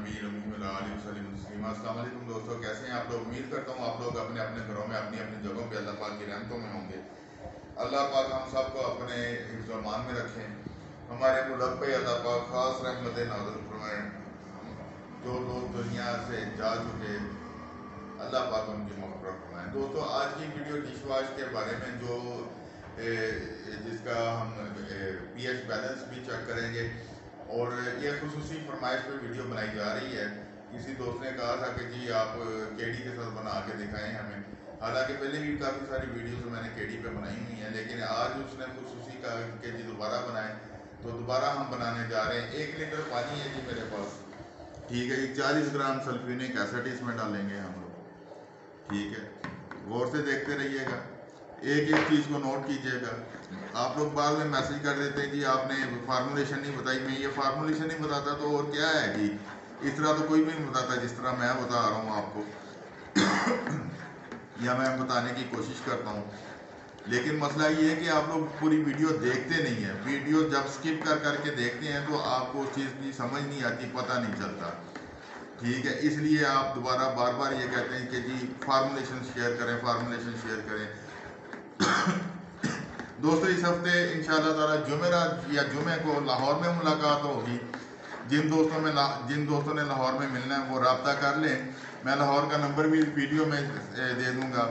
अस्सलाम वालेकुम दोस्तों, कैसे हैं आप लोग। उम्मीद करता हूँ आप लोग अपने अपने घरों में अपनी अपनी जगहों पे अल्लाह पाक की रहमतों में होंगे। अल्लाह पाक हम सबको अपने हिफ्ज़-ओ-मान में रखें। हमारे मुल्क पे अल्लाह पाक खास रहमत नाज़िल फरमाएं। जो लोग दुनिया से जा चुके अल्लाह पाक उनकी मग़फ़िरत फरमाएं। दोस्तों, आज की वीडियो डिश वॉश के बारे में जो जिसका हम pH बैलेंस भी चेक करेंगे और ये खुसूसी फरमाइश पे वीडियो बनाई जा रही है। किसी दोस्त ने कहा था कि जी आप केडी के साथ बना के दिखाएं हमें। हालांकि पहले भी काफ़ी सारी वीडियोस मैंने केडी पे बनाई हुई हैं, लेकिन आज उसने खुसूसी कहा कि जी दोबारा बनाएं, तो दोबारा हम बनाने जा रहे हैं। 1 लीटर पानी है जी मेरे पास, ठीक है। 40 ग्राम सल्फ्यूरिक एसिड इसमें डालेंगे हम लोग, ठीक है। गौर से देखते रहिएगा, एक एक चीज़ को नोट कीजिएगा। आप लोग बाद में मैसेज कर देते हैं जी आपने फार्मूलेशन नहीं बताई। मैं ये फार्मूलेशन नहीं बताता तो और क्या है जी, इस तरह तो कोई भी नहीं बताता जिस तरह मैं बता रहा हूँ आपको या मैं बताने की कोशिश करता हूँ। लेकिन मसला ये है कि आप लोग पूरी वीडियो देखते नहीं है। वीडियो जब स्किप कर करके देखते हैं तो आपको उस चीज़ की समझ नहीं आती, पता नहीं चलता, ठीक है। इसलिए आप दोबारा बार बार ये कहते हैं कि जी फार्मूलेशन शेयर करें, फार्मूलेशन शेयर करें। दोस्तों, इस हफ्ते इंशाअल्लाह ताला जुमेरात या जुमे को लाहौर में मुलाकात होगी। जिन दोस्तों ने लाहौर में मिलना है वो रब्ता कर लें। मैं लाहौर का नंबर भी वीडियो में दे दूंगा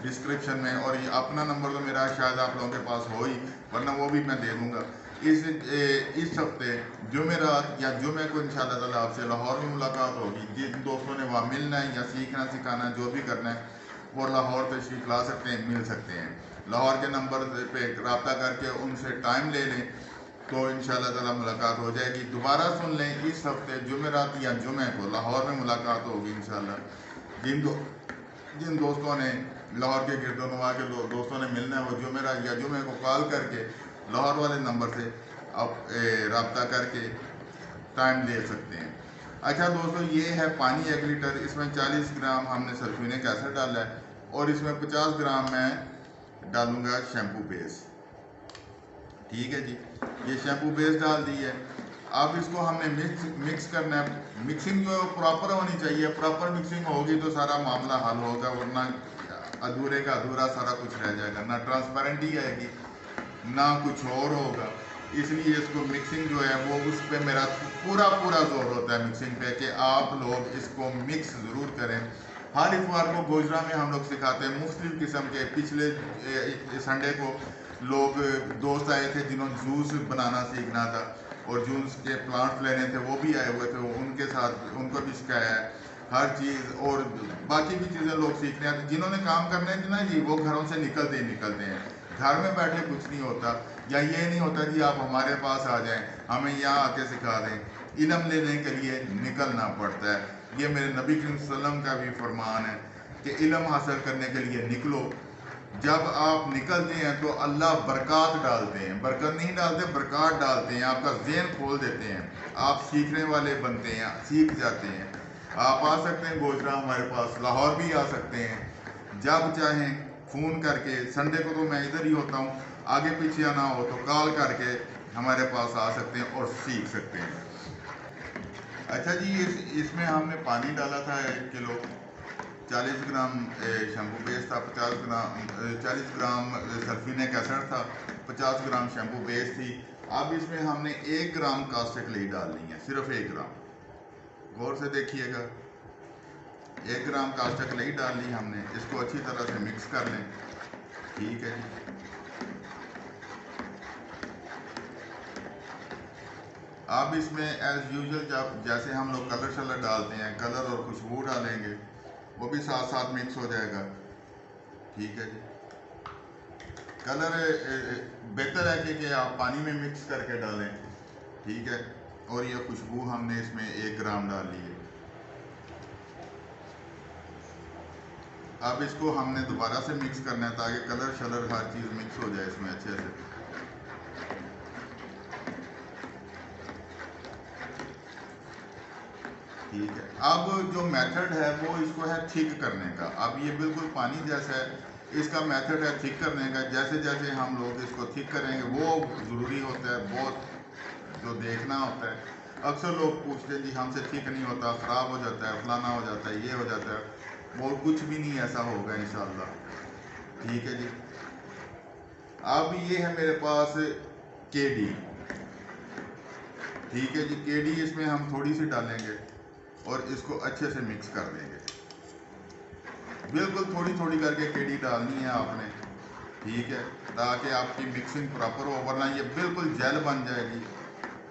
डिस्क्रिप्शन में, और ये अपना नंबर तो मेरा शायद आप लोगों के पास हो ही, वरना वो भी मैं दे दूंगा। इस हफ्ते जुमेरात या जुमे को इंशाअल्लाह ताला आपसे लाहौर में मुलाकात होगी। जिन दोस्तों ने वहाँ मिलना है या सीखना सिखाना जो भी करना है वो लाहौर तशरीफ ला सकते हैं, मिल सकते हैं। लाहौर के नंबर पे रब्ता करके उनसे टाइम ले लें तो इंशाअल्लाह ताला मुलाकात हो जाएगी। दोबारा सुन लें, इस हफ्ते जुमेरात या जुमे को लाहौर में मुलाकात होगी इंशाअल्लाह। जिन दोस्तों ने लाहौर के गिरदोनवा के दोस्तों ने मिलना है वो जुमेरात या जुमे को कॉल करके लाहौर वाले नंबर से आप रब्ता करके टाइम ले सकते हैं। अच्छा दोस्तों, ये है पानी 1 लीटर, इसमें 40 ग्राम हमने सल्फ्यूरिक एसिड डाला है और इसमें 50 ग्राम मैं डालूंगा शैम्पू बेस, ठीक है जी। ये शैम्पू बेस डाल दी है। अब इसको हमने मिक्स करना है। मिक्सिंग जो है प्रॉपर होनी चाहिए। प्रॉपर मिक्सिंग होगी तो सारा मामला हल होगा, वरना अधूरे का अधूरा सारा कुछ रह जाएगा, ना ट्रांसपेरेंटी आएगी ना कुछ और होगा। इसलिए इसको मिक्सिंग जो है वो उस पर मेरा पूरा जोर होता है मिक्सिंग पे कि आप लोग इसको मिक्स ज़रूर करें। हर इतवार को गोजरा में हम लोग सिखाते हैं मुख्तलिफ किस्म के। पिछले संडे को लोग दोस्त आए थे जिन्होंने जूस बनाना सीखना था और जूस के प्लांट्स लेने थे, वो भी आए हुए थे, उनके साथ उनको भी सिखाया है हर चीज़। और बाकी भी चीज़ें लोग सीखने आते हैं। जिन्होंने काम करने हैं ना जी, वो घरों से निकलते ही निकलते हैं। घर में बैठे कुछ नहीं होता, या ये नहीं होता जी आप हमारे पास आ जाएं हमें यहाँ आके सिखा दें। इल्म लेने के लिए निकलना पड़ता है। ये मेरे नबी करीम सल्लल्लाहु अलैहि वसल्लम का भी फरमान है कि इल्म हासिल करने के लिए निकलो। जब आप निकलते हैं तो अल्लाह बरकत डालते हैं, बरकत नहीं डालते, बरकत डालते हैं। आपका ज़हन खोल देते हैं, आप सीखने वाले बनते हैं, सीख जाते हैं। आप आ सकते हैं गोजरा हमारे पास, लाहौर भी आ सकते हैं, जब चाहें फ़ोन करके। संडे को तो मैं इधर ही होता हूँ, आगे पीछे आना हो तो कॉल करके हमारे पास आ सकते हैं और सीख सकते हैं। अच्छा जी, इसमें हमने पानी डाला था 1 किलो, 40 ग्राम शैम्पू बेस था, 40 ग्राम सल्फ्यूरिक एसिड था, 50 ग्राम शैम्पू बेस थी। अब इसमें हमने 1 ग्राम कास्टिक लई डालनी है, सिर्फ 1 ग्राम। गौर से देखिएगा, 1 ग्राम कास्टिक लई डाल ली हमने। इसको अच्छी तरह से मिक्स कर लें, ठीक है जी। अब इसमें एज यूजुअल जैसे हम लोग कलर शलर डालते हैं, कलर और खुशबू डालेंगे, वो भी साथ साथ मिक्स हो जाएगा, ठीक है जी। कलर बेहतर है कि आप पानी में मिक्स करके डालें, ठीक है। और ये खुशबू हमने इसमें 1 ग्राम डाल ली है। अब इसको हमने दोबारा से मिक्स करना है ताकि कलर शलर हर चीज़ मिक्स हो जाए इसमें अच्छे से, ठीक है। अब जो मेथड है वो इसको है थिक करने का। अब ये बिल्कुल पानी जैसा है, इसका मेथड है थिक करने का। जैसे जैसे हम लोग इसको थिक करेंगे वो ज़रूरी होता है, बहुत जो देखना होता है। अक्सर लोग पूछते हैं जी हमसे ठीक नहीं होता, ख़राब हो जाता है, फलाना हो जाता है, ये हो जाता है। वो कुछ भी नहीं ऐसा होगा इंशाल्लाह। ठीक है जी। अब ये है मेरे पास केडी। ठीक है जी, केडी इसमें हम थोड़ी सी डालेंगे और इसको अच्छे से मिक्स कर देंगे। बिल्कुल थोड़ी थोड़ी करके केडी डालनी है आपने, ठीक है, ताकि आपकी मिक्सिंग प्रॉपर हो, वरना ये बिल्कुल जेल बन जाएगी।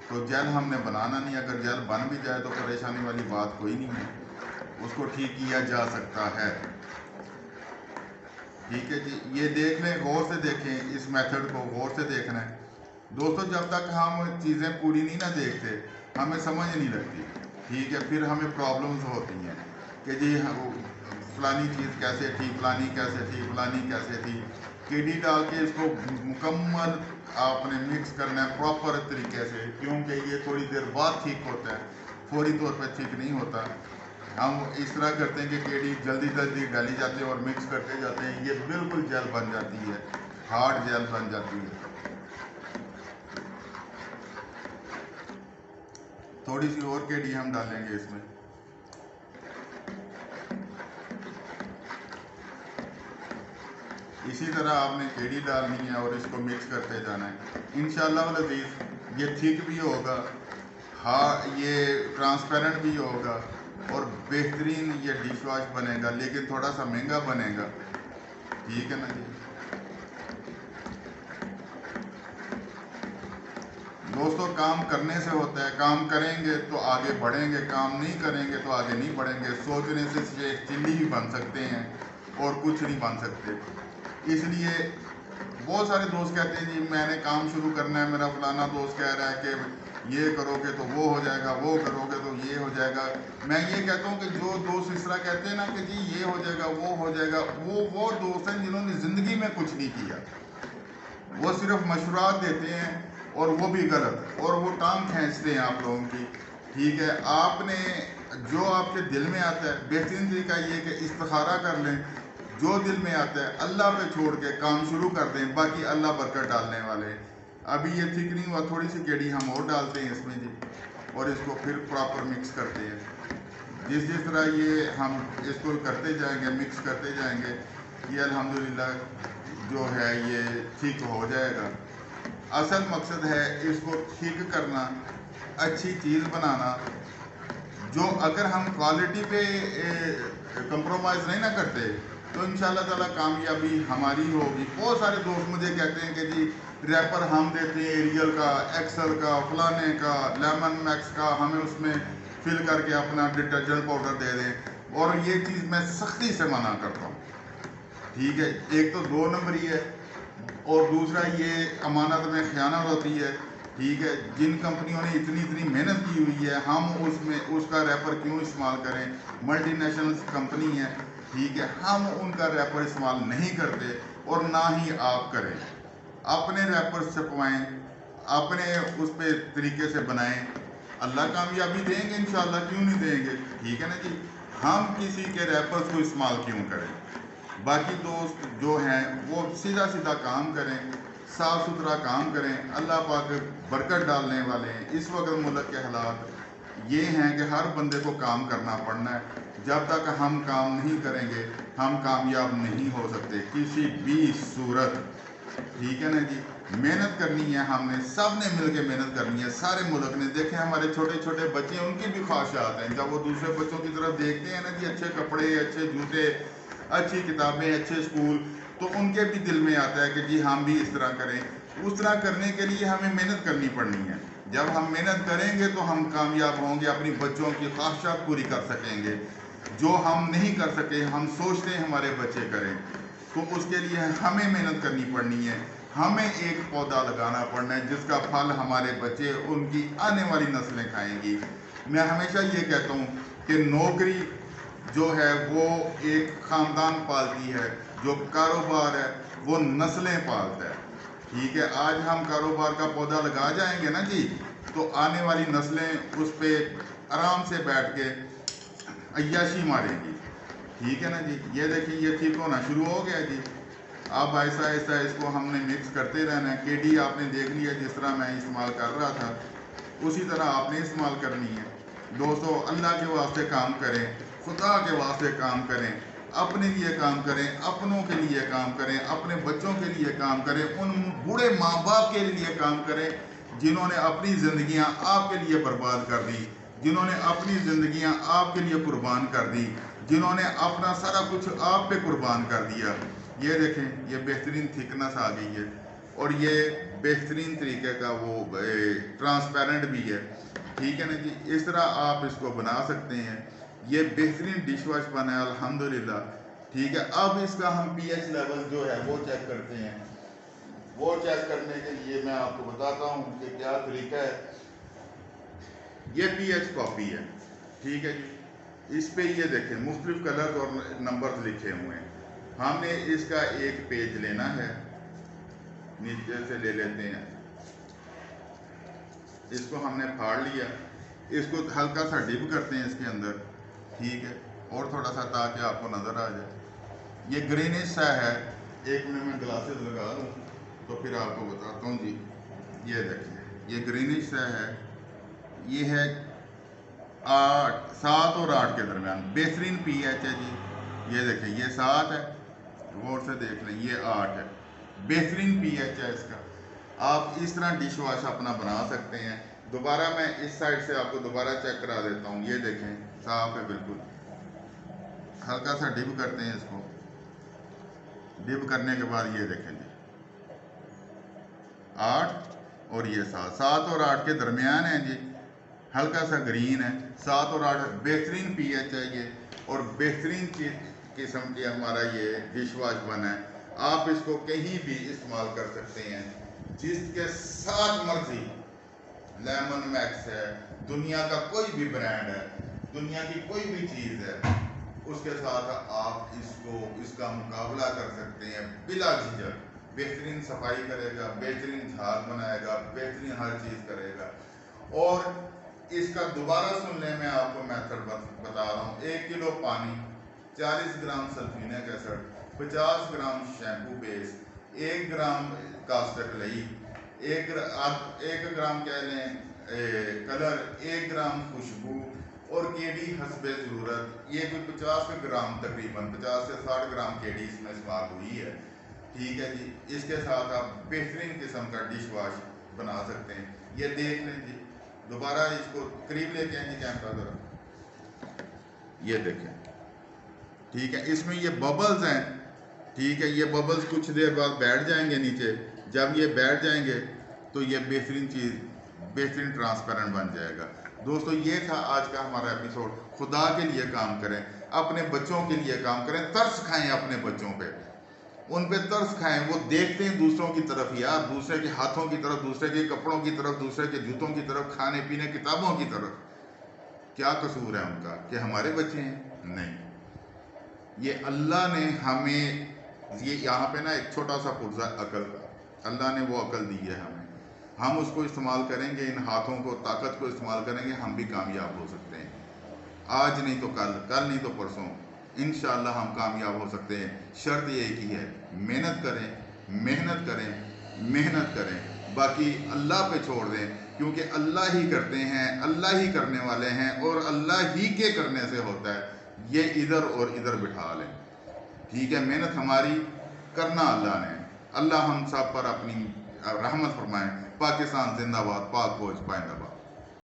तो जेल हमने बनाना नहीं, अगर जेल बन भी जाए तो परेशानी वाली बात कोई नहीं है, उसको ठीक किया जा सकता है। ठीक है जी, ये देख लें, गौर से देखें, इस मेथड को गौर से देखना है दोस्तों। जब तक हम चीज़ें पूरी नहीं ना देखते हमें समझ नहीं लगती। ठीक है, फिर हमें प्रॉब्लम्स होती हैं कि जी फलानी चीज़ कैसे थी, फलानी कैसे थी, फलानी कैसे थी। केडी डाल के इसको मुकम्मल आपने मिक्स करना है प्रॉपर तरीके से, क्योंकि ये थोड़ी देर बाद ठीक होता है, फौरी तौर पर ठीक नहीं होता। हम इस तरह करते हैं कि केडी जल्दी जल्दी डाली जाती है और मिक्स करते जाते हैं, ये बिल्कुल जेल बन जाती है, हार्ड जेल बन जाती है। थोड़ी सी और केडी हम डालेंगे इसमें। इसी तरह आपने केडी डालनी है और इसको मिक्स करते जाना है। इंशाल्लाह अज़ीज़ ये ठीक भी होगा, हाँ ये ट्रांसपेरेंट भी होगा और बेहतरीन ये डिश वॉश बनेगा, लेकिन थोड़ा सा महंगा बनेगा। ठीक है ना जी दोस्तों, काम करने से होता है, काम करेंगे तो आगे बढ़ेंगे, काम नहीं करेंगे तो आगे नहीं बढ़ेंगे। सोचने से चिल्ली ही बन सकते हैं और कुछ नहीं बन सकते। इसलिए बहुत सारे दोस्त कहते हैं जी मैंने काम शुरू करना है, मेरा फलाना दोस्त कह रहा है कि ये करोगे तो वो हो जाएगा, वो करोगे तो ये हो जाएगा। मैं ये कहता हूँ कि जो दोस्त इस तरह कहते हैं ना कि जी ये हो जाएगा, वो हो जाएगा, वो दोस्त हैं जिन्होंने ज़िंदगी में कुछ नहीं किया। वो सिर्फ मशवरात देते हैं और वो भी गलत, और वो टांग खींचते हैं आप लोगों की। ठीक है, आपने जो आपके दिल में आता है, बेहतरीन तरीका ये कि इस्तिखारा कर लें, जो दिल में आता है अल्लाह पे छोड़ के काम शुरू कर दें, बाकी अल्लाह बरकत डालने वाले। अभी ये ठीक नहीं हुआ, थोड़ी सी केडी हम और डालते हैं इसमें जी, और इसको फिर प्रॉपर मिक्स करते हैं। जिस तरह ये हम इसको करते जाएंगे, मिक्स करते जाएंगे, ये अल्हम्दुलिल्लाह जो है ये ठीक हो जाएगा। असल मकसद है इसको ठीक करना, अच्छी चीज़ बनाना, जो अगर हम क्वालिटी पे कंप्रोमाइज़ नहीं ना करते तो इंशाल्लाह ताला कामयाबी हमारी होगी। बहुत सारे दोस्त मुझे कहते हैं कि जी रैपर हम देते हैं एरियल का, एक्सल का, फलाने का, लेमन मैक्स का, हमें उसमें फिल करके अपना डिटर्जेंट पाउडर दे दें, और ये चीज़ मैं सख्ती से मना करता हूँ। ठीक है, एक तो 2 नंबरी है और दूसरा ये अमानत में ख़यानत होती है। ठीक है, जिन कंपनियों ने इतनी मेहनत की हुई है, हम उसमें उसका रैपर क्यों इस्तेमाल करें? मल्टीनेशनल कंपनी है, ठीक है, हम उनका रैपर इस्तेमाल नहीं करते और ना ही आप करें। अपने रैपर छपवाएं, अपने उस पे तरीके से बनाएं, अल्लाह कामयाबी देंगे इंशाल्लाह, क्यों नहीं देंगे। ठीक है ना जी, हम किसी के रैपर्स को इस्तेमाल क्यों करें? बाकी दोस्त जो हैं वो सीधा सीधा काम करें, साफ़ सुथरा काम करें, अल्लाह पाक बरकत डालने वाले हैं। इस वक्त मुल्क के हालात ये हैं कि हर बंदे को काम करना पड़ना है। जब तक हम काम नहीं करेंगे हम कामयाब नहीं हो सकते किसी भी सूरत। ठीक है ना जी, मेहनत करनी है, हमने सब ने मिल के मेहनत करनी है, सारे मुल्क ने। देखें हमारे छोटे छोटे बच्चे हैं, उनकी भी ख्वाहिशात हैं, जब वो दूसरे बच्चों की तरफ देखते हैं ना जी, अच्छे कपड़े, अच्छे जूते, अच्छी किताबें, अच्छे स्कूल, तो उनके भी दिल में आता है कि जी हम भी इस तरह करें। उस तरह करने के लिए हमें मेहनत करनी पड़नी है। जब हम मेहनत करेंगे तो हम कामयाब होंगे, अपनी बच्चों की ख्वाहिशात पूरी कर सकेंगे। जो हम नहीं कर सके, हम सोचते हैं हमारे बच्चे करें, तो उसके लिए हमें मेहनत करनी पड़नी है। हमें एक पौधा लगाना पड़ना है जिसका फल हमारे बच्चे, उनकी आने वाली नस्लें खाएंगी। मैं हमेशा ये कहता हूँ कि नौकरी जो है वो एक ख़ानदान पालती है, जो कारोबार है वो नस्लें पालता है। ठीक है, आज हम कारोबार का पौधा लगा जाएंगे ना जी, तो आने वाली नस्लें उस पर आराम से बैठ के अय्याशी मारेंगी। ठीक है ना जी, ये देखिए ये ठीक होना शुरू हो गया जी। अब ऐसा ऐसा इसको हमने मिक्स करते रहना है। केडी आपने देख लिया जिस तरह मैं इस्तेमाल कर रहा था, उसी तरह आपने इस्तेमाल करनी है। दोस्तों, अल्लाह के वास्ते काम करें, खुदा के वास्ते काम करें, अपने लिए काम करें, अपनों के लिए काम करें, अपने बच्चों के लिए काम करें, उन बूढ़े माँ बाप के लिए काम करें जिन्होंने अपनी ज़िंदगियाँ आपके लिए बर्बाद कर दी, जिन्होंने अपनी ज़िंदगियाँ आपके लिए कुर्बान कर दी, जिन्होंने अपना सारा कुछ आप पे कुर्बान कर दिया। ये देखें, ये बेहतरीन थिकनेस आ गई है और ये बेहतरीन तरीके का वो ट्रांसपेरेंट भी है, ठीक है ना जी। इस तरह आप इसको बना सकते हैं। ये बेहतरीन डिश वॉश बना है अल्हम्दुलिल्लाह, ठीक है। अब इसका हम pH लेवल जो है वो चेक करते हैं। वो चेक करने के लिए मैं आपको बताता हूँ कि क्या तरीका है। ये pH कॉपी है, ठीक है जी। इस पे ये देखें मुख्तलिफ कलर और नंबर लिखे हुए हैं। हमने इसका एक पेज लेना है, नीचे से ले लेते हैं, इसको हमने फाड़ लिया, इसको हल्का सा डिप करते हैं इसके अंदर, ठीक है, और थोड़ा सा ताकि आपको नज़र आ जाए। ये ग्रीनिश सा है, एक मिनट में ग्लासेस लगा लूँ तो फिर आपको बताता हूँ जी। ये देखिए, ये ग्रीनिश सा है, ये है 7 और 8 के दरमियान, बेहतरीन pH है जी। ये देखिए, ये 7 है, गौर से देख लें, ये 8 है, बेहतरीन pH है इसका। आप इस तरह डिश वॉश अपना बना सकते हैं। दोबारा मैं इस साइड से आपको दोबारा चेक करा देता हूँ। ये देखें, साफ है बिल्कुल। हल्का सा डिप करते हैं इसको, डिप करने के बाद ये देखें जी, 8 और ये 7 और 8 के दरमियान है जी, हल्का सा ग्रीन है। 7 और 8 बेहतरीन pH है ये, और बेहतरीन किस्म की हमारा ये डिश वॉश बना है। आप इसको कहीं भी इस्तेमाल कर सकते हैं, जिसके साथ मर्जी। लेमन मैक्स है, दुनिया का कोई भी ब्रांड है, दुनिया की कोई भी चीज़ है, उसके साथ आप इसका मुकाबला कर सकते हैं बिला झिझक। बेहतरीन सफाई करेगा, बेहतरीन झाग बनाएगा, बेहतरीन हर चीज़ करेगा। और इसका दोबारा सुन लें, मैं आपको मेथड बता रहा हूँ। 1 किलो पानी, 40 ग्राम सल्फोनिक एसिड, 50 ग्राम शैम्पू बेस, 1 ग्राम कास्टिक लई, 1 ग्राम कह लें कलर, 1 ग्राम खुशबू और केडी हस्बे ज़रूरत। ये कोई 50 ग्राम, तकरीबन 50 से 60 ग्राम केडी इसमें इस्तेमाल हुई है, ठीक है जी। इसके साथ आप बेहतरीन किस्म का डिश वॉश बना सकते हैं। ये देख लें जी, दोबारा इसको करीब लेके आएंगे कैमरा ज़रा, ये देखें, ठीक है। इसमें ये बबल्स हैं, ठीक है। ये बबल्स कुछ देर बाद बैठ जाएंगे नीचे। जब ये बैठ जाएंगे तो ये बेहतरीन चीज़, बेहतरीन ट्रांसपेरेंट बन जाएगा। दोस्तों, ये था आज का हमारा एपिसोड। खुदा के लिए काम करें, अपने बच्चों के लिए काम करें, तरस खाएं अपने बच्चों पे, उन पे तरस खाएं। वो देखते हैं दूसरों की तरफ, यार, दूसरे के हाथों की तरफ, दूसरे के कपड़ों की तरफ, दूसरे के जूतों की तरफ, खाने पीने किताबों की तरफ। क्या कसूर है उनका कि हमारे बच्चे हैं? नहीं, ये अल्लाह ने हमें, ये यहाँ पे ना एक छोटा सा पुर्जा अकल का, अल्लाह ने वो अकल दी है हमें। हम उसको इस्तेमाल करेंगे, इन हाथों को, ताकत को इस्तेमाल करेंगे, हम भी कामयाब हो सकते हैं। आज नहीं तो कल, कल नहीं तो परसों, इंशाअल्लाह हम कामयाब हो सकते हैं। शर्त ये एक ही है, मेहनत करें, मेहनत करें, मेहनत करें, बाकी अल्लाह पे छोड़ दें, क्योंकि अल्लाह ही करते हैं, अल्लाह ही करने वाले हैं, और अल्लाह ही के करने से होता है। ये इधर और इधर बिठा लें, ठीक है। मेहनत हमारी, करना अल्लाह ने। अल्लाह हम सब पर अपनी रहमत फरमाए। पाकिस्तान जिंदाबाद, पाक फौज पाइंदाबाद।